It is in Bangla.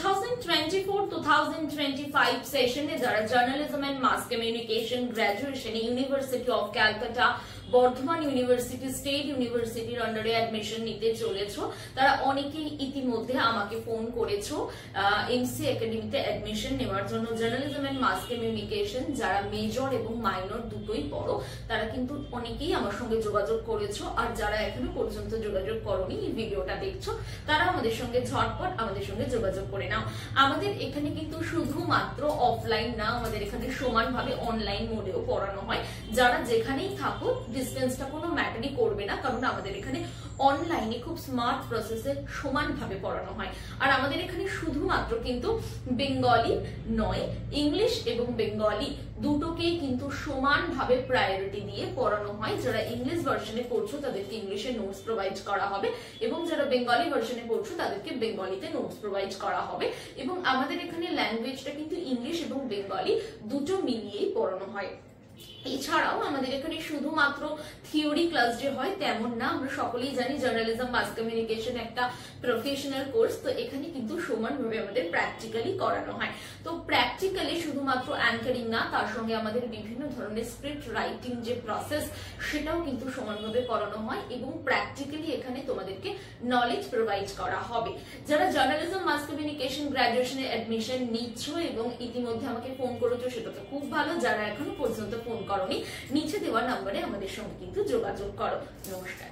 2024-2025 সেশনে যারা জার্নালিজম এন্ড মাস কমিউনিকেশন গ্র্যাজুয়েশনে university of Calcutta, Bardhaman university, state ইউনিভার্সিটির আন্ডারে অ্যাডমিশন নিতে চলেছো, তারা অনেকেই ইতিমধ্যে আমাকে ফোন করেছো এমসি একাডেমিতে অ্যাডমিশন নেওয়ার জন্য। জার্নালিজম এন্ড মাস কমিউনিকেশন যারা মেজর এবং মাইনর দুটোই পড়ো, তারা কিন্তু অনেকেই আমার সঙ্গে যোগাযোগ করেছো। আর যারা এখনো পর্যন্ত যোগাযোগ করোনি, এই ভিডিওটা দেখছো, তারা আমাদের সঙ্গে ঝটপট আমাদের সঙ্গে যোগাযোগ করে নাও। আমাদের এখানে কিন্তু শুধুমাত্র অফলাইন না, আমাদের এখানে সমানভাবে অনলাইন মোডেও পড়ানো হয়। যারা যেখানেই থাকো, ডিস্টেন্সটা কোনো ম্যাটারই করবে না, কারণ আমাদের এখানে অনলাইনে খুব স্মার্ট প্রসেসে সমানভাবে পড়ানো হয়। আর আমাদের এখানে শুধুমাত্র কিন্তু বেঙ্গলি নয়, ইংলিশ এবং বেঙ্গলি দুটোকেই কিন্তু সমানভাবে প্রায়োরিটি দিয়ে পড়ানো হয়। যারা ইংলিশ ভার্সনে পড়ছো তাদেরকে ইংলিশে নোটস প্রোভাইড করা হবে, এবং যারা বেঙ্গলি ভার্সনে পড়ছো তাদেরকে বেঙ্গলিতে নোটস প্রোভাইড করা হবে। এবং আমাদের এখানে ল্যাঙ্গুয়েজটা কিন্তু ইংলিশ এবং বেঙ্গলি দুটো মিলিয়েই পড়ানো হয়। এছাড়াও আমাদের এখানে শুধুমাত্র থিওরি ক্লাস যে হয় তেমন না। আমরা সকলেই জানি জার্নালিজম মাস কমিউনিকেশন একটা প্রফেশনাল কোর্স, তো এখানে কিন্তু সমানভাবে আমাদের প্র্যাকটিক্যালি করানো হয়। তো প্র্যাকটিক্যালি শুধুমাত্র অ্যাঙ্কারিং না, তার সঙ্গে আমাদের বিভিন্ন ধরনের স্ক্রিপ্ট রাইটিং যে প্রসেস, সেটাও কিন্তু সমানভাবে করানো হয়, এবং প্র্যাকটিক্যালি এখানে তোমাদেরকে নলেজ প্রোভাইড করা হবে। যারা জার্নালিজম মাস কমিউনিকেশন গ্র্যাজুয়েশনে অ্যাডমিশন নিচ্ছ এবং ইতিমধ্যে আমাকে ফোন করেছো, সেটা তো খুব ভালো। যারা এখনো পর্যন্ত ফোন করোনি, নিচে দেওয়া নম্বরে আমাদের সঙ্গে কিন্তু যোগাযোগ করো। নমস্কার।